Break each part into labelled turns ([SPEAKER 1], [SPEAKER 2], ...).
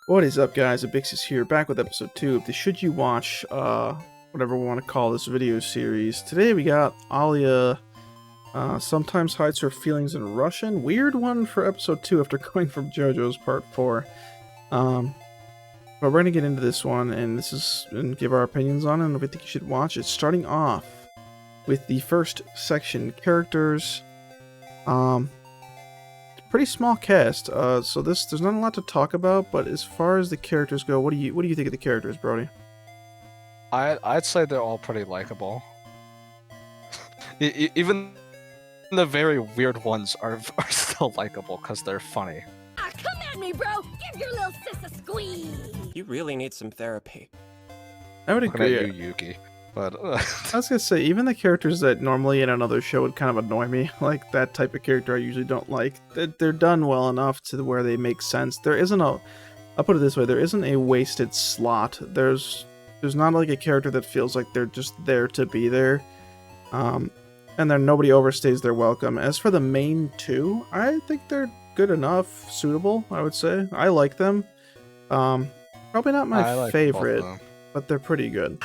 [SPEAKER 1] What is up, guys? Abixis here, back with episode 2 of the Should You Watch, whatever we want to call this video series. Today we got Alya, sometimes hides her feelings in Russian. Weird one for episode 2 after going from JoJo's part 4. But we're going to get into this one, and give our opinions on it, and we think you should watch it. Starting off with the first section, characters. Pretty small cast, so there's not a lot to talk about, but as far as the characters go, what do you think of the characters, Brody?
[SPEAKER 2] I'd say they're all pretty likable. Even the very weird ones are still likable because they're funny.
[SPEAKER 3] Ah, come at me, bro! Give your little sis a squeeze!
[SPEAKER 4] You really need some therapy.
[SPEAKER 1] I would agree.
[SPEAKER 2] Looking at you, Yuki. But
[SPEAKER 1] I was gonna say, even the characters that normally in another show would kind of annoy me, like that type of character I usually don't like, they're done well enough to where they make sense. There isn't I'll put it this way, there isn't a wasted slot. There's not like a character that feels like they're just there to be there. And then nobody overstays their welcome. As for the main two, I think they're good enough, suitable, I would say. I like them. Probably not my favorite, but they're pretty good.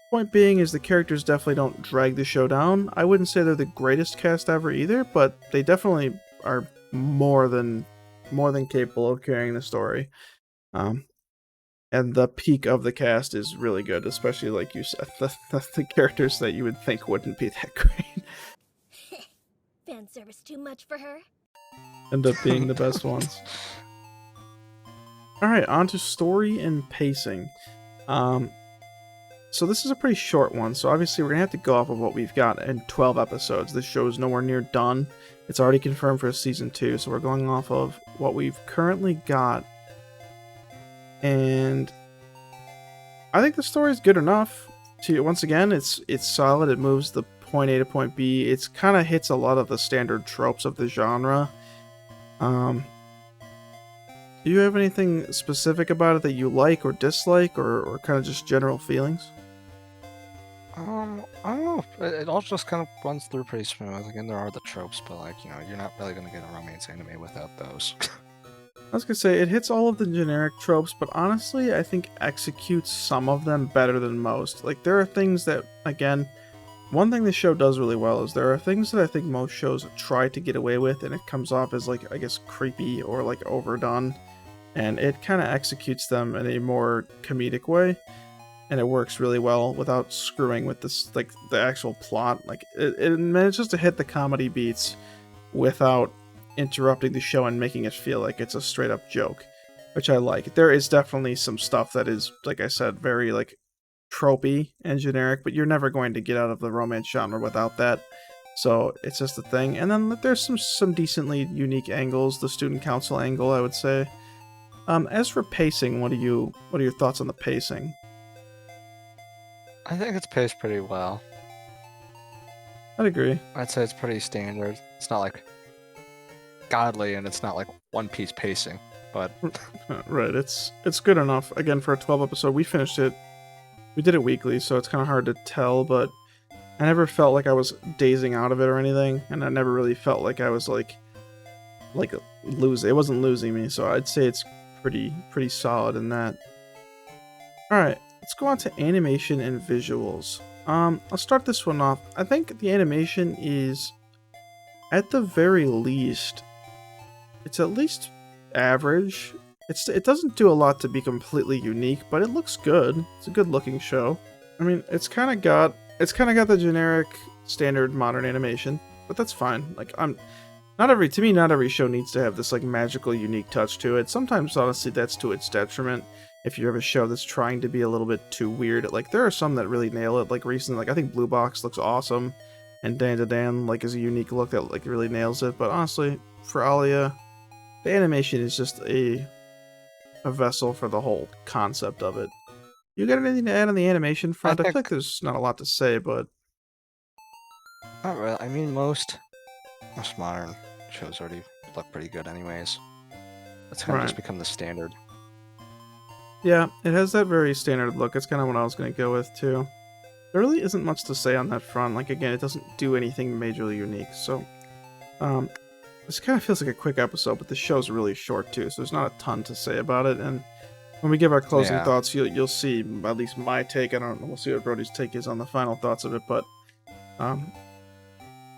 [SPEAKER 1] Point being is the characters definitely don't drag the show down. I wouldn't say they're the greatest cast ever either, but they definitely are more than capable of carrying the story. And the peak of the cast is really good, especially like you said, the characters that you would think wouldn't be that great.
[SPEAKER 3] Fan service too much for her?
[SPEAKER 1] End up being the best ones. Alright, on to story and pacing. So this is a pretty short one, so obviously we're going to have to go off of what we've got in 12 episodes. This show is nowhere near done. It's already confirmed for season 2, so we're going off of what we've currently got. And I think the story is good enough. Once again, it's solid. It moves the point A to point B. It kind of hits a lot of the standard tropes of the genre. Do you have anything specific about it that you like or dislike, or kind of just general feelings?
[SPEAKER 2] I don't know. It all just kind of runs through pretty smooth. Again, there are the tropes, but you're not really gonna get a romance anime without those.
[SPEAKER 1] I was gonna say, it hits all of the generic tropes, but honestly, I think executes some of them better than most. Like, there are things that, again, one thing this show does really well is there are things that I think most shows try to get away with, and it comes off as, like, I guess, creepy or, like, overdone. And it kind of executes them in a more comedic way, and it works really well without screwing with this, like, the actual plot. Like, it manages to hit the comedy beats without interrupting the show and making it feel like it's a straight up joke, which I like. There is definitely some stuff that is, like I said, very like tropey and generic, but you're never going to get out of the romance genre without that. So it's just a thing. And then there's some decently unique angles. The student council angle, I would say. As for pacing, what are your thoughts on the pacing?
[SPEAKER 2] I think it's paced pretty well.
[SPEAKER 1] I'd agree.
[SPEAKER 2] I'd say it's pretty standard. It's not like godly, and it's not like One Piece pacing, but
[SPEAKER 1] right, it's good enough. Again, for a 12 episode, we finished it. We did it weekly, so it's kind of hard to tell, but I never felt like I was dazing out of it or anything, and I never really felt like I was like losing. It wasn't losing me, so I'd say it's pretty solid in that. All right, let's go on to animation and visuals. I'll start this one off. I think the animation is, at the very least, it's at least average. It doesn't do a lot to be completely unique, but it looks good. It's a good looking show. I mean, it's kind of got the generic standard modern animation, but that's fine. Like, not every show needs to have this like magical unique touch to it. Sometimes honestly that's to its detriment. If you have a show that's trying to be a little bit too weird, like there are some that really nail it. Like recently, like I think Blue Box looks awesome, and Dan to Dan like is a unique look that like really nails it. But honestly, for Alya, the animation is just a vessel for the whole concept of it. You got anything to add on the animation front? I feel like there's not a lot to say, but
[SPEAKER 2] not really. I mean, most modern shows already look pretty good, anyways. It's kind of just become the standard.
[SPEAKER 1] Yeah, it has that very standard look. It's kind of what I was going to go with, too. there really isn't much to say on that front. Like, again, it doesn't do anything majorly unique. So, this kind of feels like a quick episode, but the show's really short too, so there's not a ton to say about it. And when we give our closing
[SPEAKER 2] Yeah.
[SPEAKER 1] thoughts, you'll see at least my take. I don't know. We'll see what Brody's take is on the final thoughts of it, but um,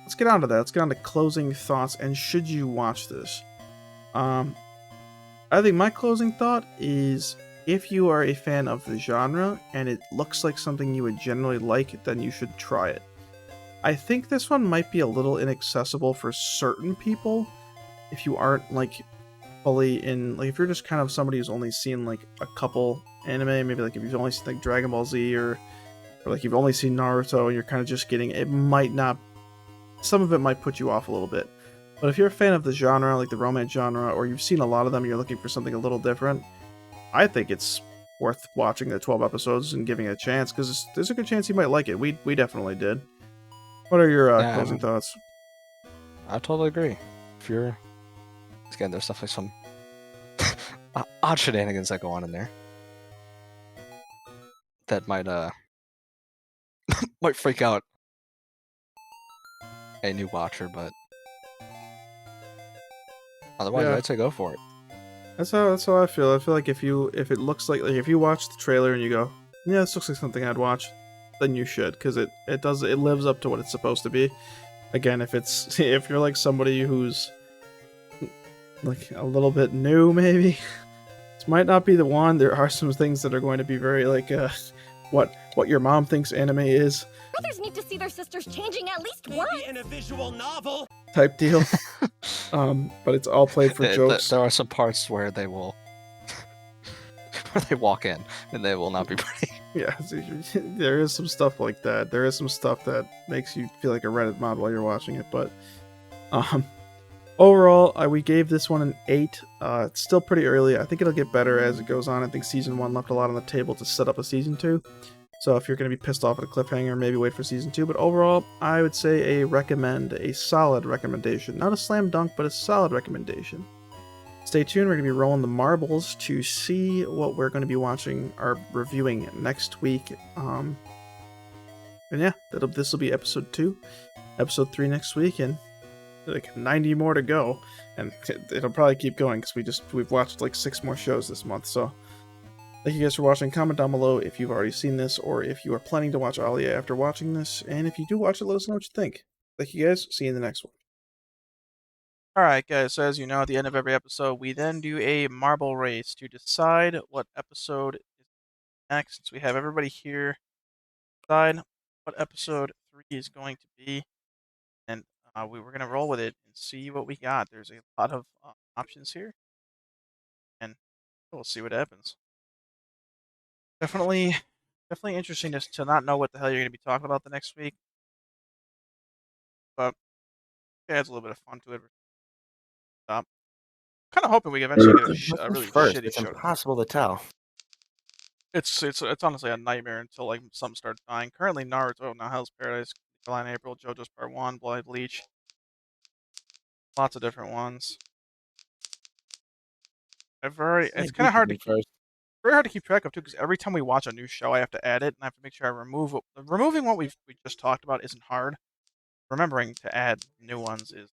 [SPEAKER 1] let's get on to that. Let's get on to closing thoughts. And should you watch this? I think my closing thought is if you are a fan of the genre and it looks like something you would generally like, then you should try it. I think this one might be a little inaccessible for certain people if you aren't like fully in, like, if you're just kind of somebody who's only seen like a couple anime, maybe like if you've only seen like Dragon Ball Z or like you've only seen Naruto and you're kind of just getting, it might not, some of it might put you off a little bit. But if you're a fan of the genre, like the romance genre, or you've seen a lot of them and you're looking for something a little different, I think it's worth watching the 12 episodes and giving it a chance, because there's a good chance you might like it. We definitely did. What are your
[SPEAKER 2] Yeah,
[SPEAKER 1] closing thoughts?
[SPEAKER 2] I totally agree. If you're, again, there's definitely some odd shenanigans that go on in there that might might freak out a new watcher, but otherwise,
[SPEAKER 1] Yeah.
[SPEAKER 2] I'd say go for it.
[SPEAKER 1] That's how I feel. I feel like if it looks like if you watch the trailer and you go, yeah, this looks like something I'd watch, then you should, because it lives up to what it's supposed to be. Again, if you're like somebody who's like a little bit new, maybe this might not be the one. There are some things that are going to be very like what your mom thinks anime is
[SPEAKER 3] Brothers need to see their sisters changing at least
[SPEAKER 4] Maybe
[SPEAKER 3] once.
[SPEAKER 4] in a visual novel.
[SPEAKER 1] type deal. But it's all played for jokes.
[SPEAKER 2] There are some parts where they will where they walk in and they will not be pretty.
[SPEAKER 1] Yeah, there is some stuff like that. There is some stuff that makes you feel like a Reddit mod while you're watching it, but overall, we gave this one an 8. It's still pretty early. I think it'll get better as it goes on. I think Season 1 left a lot on the table to set up a Season 2. So if you're going to be pissed off at a cliffhanger, maybe wait for Season 2. But overall, I would say a solid recommendation. Not a slam dunk, but a solid recommendation. Stay tuned. We're going to be rolling the marbles to see what we're going to be watching or reviewing next week. And yeah, this will be episode 2. Episode 3 next week, and like 90 more to go. And it'll probably keep going because we've watched like 6 more shows this month. So thank you guys for watching. Comment down below if you've already seen this or if you are planning to watch Alya after watching this. And if you do watch it, let us know what you think. Thank you guys. See you in the next one. Alright guys, so as you know, at the end of every episode, we then do a marble race to decide what episode is next. Since we have everybody here, decide what episode 3 is going to be. And we're going to roll with it and see what we got. There's a lot of options here. And we'll see what happens. Definitely interesting to not know what the hell you're going to be talking about the next week. But it adds a little bit of fun to it. Stop. Kind of hoping we eventually get a really shitty
[SPEAKER 5] It's
[SPEAKER 1] show.
[SPEAKER 5] impossible to tell.
[SPEAKER 1] It's honestly a nightmare until like some start dying. Currently, Naruto, Now Hell's Paradise, July April, JoJo's Part 1, Blood Bleach. Lots of different ones. It's kind of hard to
[SPEAKER 5] first.
[SPEAKER 1] very hard to keep track of too, because every time we watch a new show, I have to add it, and I have to make sure I removing what we just talked about isn't hard. Remembering to add new ones is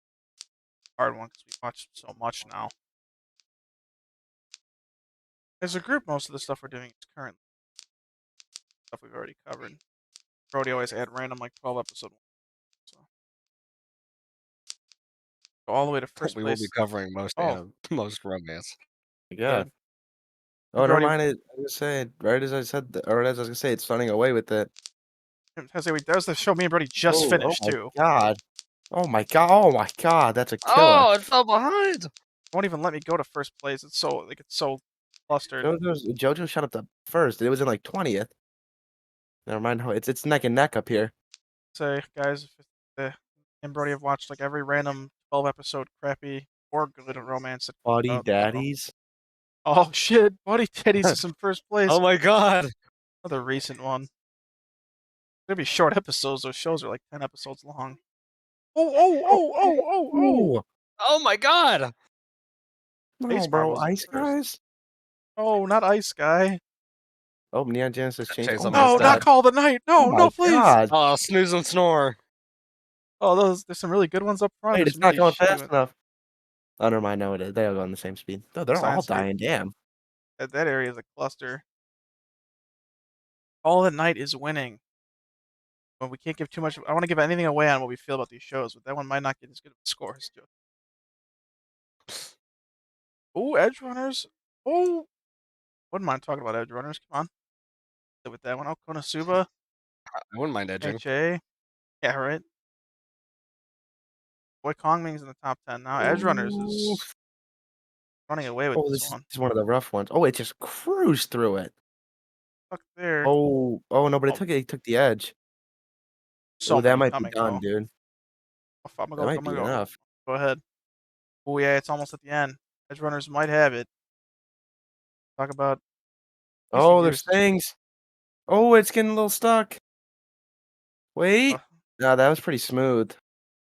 [SPEAKER 1] a hard one because we watch so much now. As a group, most of the stuff we're doing is current stuff we've already covered. Brody always add random like 12 episode ones. So go all the way to first
[SPEAKER 2] We
[SPEAKER 1] place.
[SPEAKER 2] will be covering most most romance.
[SPEAKER 5] Yeah.
[SPEAKER 1] Good.
[SPEAKER 5] Oh, never
[SPEAKER 1] Brody-
[SPEAKER 5] mind. I was gonna say, right as I said, or as I was gonna say, it's starting away with it.
[SPEAKER 1] That was the show me and Brody just finished
[SPEAKER 5] oh my
[SPEAKER 1] too.
[SPEAKER 5] God. Oh my God. Oh my God. That's a killer.
[SPEAKER 2] Oh, it fell behind.
[SPEAKER 1] Won't even let me go to first place. It's so clustered.
[SPEAKER 5] JoJo shot up to first. It was in like 20th. Never mind. It's neck and neck up here.
[SPEAKER 1] Say, guys, if me and Brody have watched like every random 12 episode crappy or good romance.
[SPEAKER 5] Buddy Daddies.
[SPEAKER 1] Oh shit, Buddy Teddy's is in first place.
[SPEAKER 2] Oh my God.
[SPEAKER 1] Another recent one. They'll be short episodes. Those shows are like 10 episodes long. Oh!
[SPEAKER 2] Oh my God.
[SPEAKER 5] No,
[SPEAKER 1] Space
[SPEAKER 5] bro.
[SPEAKER 1] Marvel's in
[SPEAKER 5] Ice
[SPEAKER 1] first.
[SPEAKER 5] Guys.
[SPEAKER 1] Oh, not Ice Guy.
[SPEAKER 5] Oh, Neon Genesis changed.
[SPEAKER 2] Chase
[SPEAKER 5] Oh
[SPEAKER 2] on
[SPEAKER 5] my
[SPEAKER 2] my
[SPEAKER 1] No,
[SPEAKER 2] stat.
[SPEAKER 1] not
[SPEAKER 5] god.
[SPEAKER 1] Call of the Night.
[SPEAKER 5] Oh
[SPEAKER 1] No,
[SPEAKER 5] my
[SPEAKER 1] no, please.
[SPEAKER 5] god.
[SPEAKER 2] Oh, snooze and snore.
[SPEAKER 1] Oh, there's some really good ones up front.
[SPEAKER 5] Wait,
[SPEAKER 1] There's
[SPEAKER 5] it's
[SPEAKER 1] some
[SPEAKER 5] not
[SPEAKER 1] really
[SPEAKER 5] going
[SPEAKER 1] shitty
[SPEAKER 5] fast
[SPEAKER 1] ones.
[SPEAKER 5] enough. Oh, never mind. No, it is. They all go on the same speed. Oh, they're all
[SPEAKER 1] Science City.
[SPEAKER 5] dying. Damn.
[SPEAKER 1] That area is a cluster. Call of the Night is winning. But we can't give too much. I want to give anything away on what we feel about these shows, but that one might not get as good of a score as Joe. Oh, Edge Runners. Oh, wouldn't mind talking about Edge Runners. Come on. Sit with that one. Oh, Konosuba.
[SPEAKER 2] I wouldn't mind edging.
[SPEAKER 1] HA. Yeah, right. Boy, Kongming's in the top 10 now. Edge Runners
[SPEAKER 5] Ooh.
[SPEAKER 1] is running away with
[SPEAKER 5] Oh,
[SPEAKER 1] this
[SPEAKER 5] this
[SPEAKER 1] one.
[SPEAKER 5] is one of the rough ones. Oh, it just cruised through it.
[SPEAKER 1] Fuck there.
[SPEAKER 5] Oh, oh no, but
[SPEAKER 1] Oh,
[SPEAKER 5] it took the edge.
[SPEAKER 1] so
[SPEAKER 5] Oh, that
[SPEAKER 1] many
[SPEAKER 5] might be
[SPEAKER 1] coming,
[SPEAKER 5] done,
[SPEAKER 1] though.
[SPEAKER 5] dude.
[SPEAKER 1] I'm gonna
[SPEAKER 5] That
[SPEAKER 1] go.
[SPEAKER 5] might
[SPEAKER 1] I'm gonna
[SPEAKER 5] be
[SPEAKER 1] go.
[SPEAKER 5] enough.
[SPEAKER 1] Go ahead. Oh yeah, it's almost at the end. Edge Runners might have it. Talk about piece of
[SPEAKER 5] Oh, there's
[SPEAKER 1] gears.
[SPEAKER 5] things. Oh, it's getting a little stuck. Wait. No, that was pretty smooth.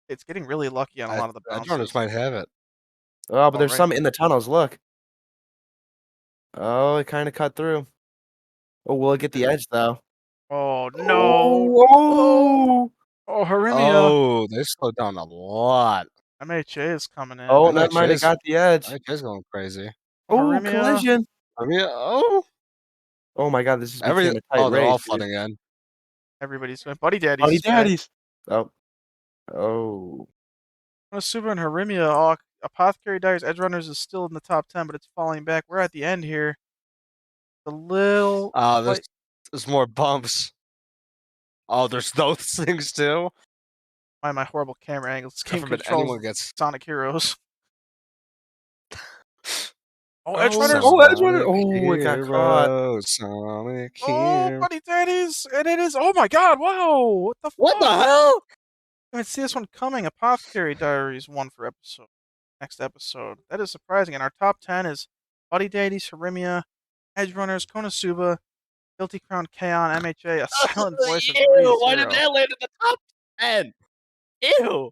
[SPEAKER 1] It's getting really lucky on a lot of the
[SPEAKER 2] Edge
[SPEAKER 1] bounces.
[SPEAKER 2] runners might have it.
[SPEAKER 5] Oh, but
[SPEAKER 1] Oh,
[SPEAKER 5] there's
[SPEAKER 1] right.
[SPEAKER 5] some in the tunnels. Look. Oh, it kind of cut through. Oh, will it get the edge though?
[SPEAKER 1] Oh no!
[SPEAKER 5] Oh,
[SPEAKER 1] Oh,
[SPEAKER 5] oh,
[SPEAKER 1] oh, Harimia.
[SPEAKER 2] Oh, they slowed down a lot.
[SPEAKER 1] MHA is coming in.
[SPEAKER 5] oh,
[SPEAKER 2] I
[SPEAKER 5] that might have got the edge.
[SPEAKER 2] MHA's going crazy.
[SPEAKER 5] Oh,
[SPEAKER 1] Harimia.
[SPEAKER 5] collision.
[SPEAKER 2] I mean, oh,
[SPEAKER 5] Oh my god, this has became a tight
[SPEAKER 2] they're
[SPEAKER 5] race,
[SPEAKER 2] all
[SPEAKER 5] dude.
[SPEAKER 2] flooding in.
[SPEAKER 1] Everybody's going. Buddy Daddy's
[SPEAKER 5] Buddy
[SPEAKER 1] is back.
[SPEAKER 5] daddies. Oh, oh.
[SPEAKER 1] Konosuba and Harimia. Oh, Apothecary Diaries Edge Runners is still in the top 10, but it's falling back. We're at the end here. The little
[SPEAKER 2] There's
[SPEAKER 1] fight.
[SPEAKER 2] there's more bumps. Oh, there's those things too.
[SPEAKER 1] Why my horrible camera angles? This
[SPEAKER 2] God
[SPEAKER 1] game
[SPEAKER 2] forbid
[SPEAKER 1] controls
[SPEAKER 2] anyone gets.
[SPEAKER 1] Sonic Heroes. Oh, Edge
[SPEAKER 5] Oh,
[SPEAKER 1] Runners.
[SPEAKER 5] oh, edge runner.
[SPEAKER 2] Sonic
[SPEAKER 5] Oh, it got caught.
[SPEAKER 2] Heroes, Sonic
[SPEAKER 1] Oh,
[SPEAKER 2] Hero.
[SPEAKER 1] Buddy Daddies. And it is. Oh my god. Wow. What the
[SPEAKER 2] What the
[SPEAKER 1] fuck?
[SPEAKER 2] hell?
[SPEAKER 1] I didn't see this one coming. Apothecary Diaries won for next episode. That is surprising. And our top 10 is Buddy Daddies, Harimia, Edge Runners, Konosuba, Guilty Crown, K-On!, MHA, A Silent Voice, and
[SPEAKER 2] Ew, why did
[SPEAKER 1] ReZero.
[SPEAKER 2] that land in the top 10? Ew.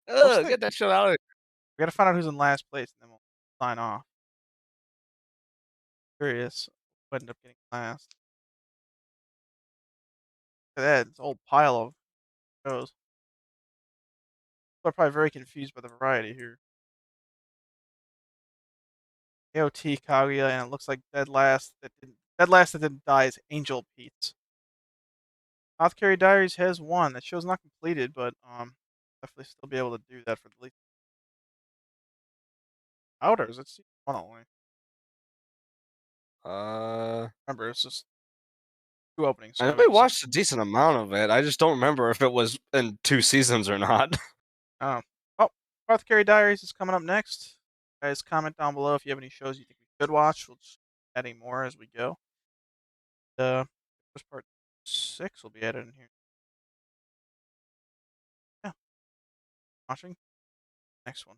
[SPEAKER 2] Ugh, get that shit out of here.
[SPEAKER 1] We gotta find out who's in last place, and then we'll sign off. Curious who ended up getting last. Look at that. It's a whole pile of shows. People are probably very confused by the variety here. AOT, Kaguya, and it looks like dead last that didn't die is Angel Pete's. Apothecary Diaries has won. That show's not completed, but definitely still be able to do that for the least. Outers, it's season 1 only. Remember, it's just 2 openings.
[SPEAKER 2] I know we watched a decent amount of it. I just don't remember if it was in 2 seasons or not.
[SPEAKER 1] Oh, Apothecary Diaries is coming up next. Guys, comment down below if you have any shows you think we should watch. We'll just adding more as we go. The first part 6 will be added in here. Yeah. Watching. Next one.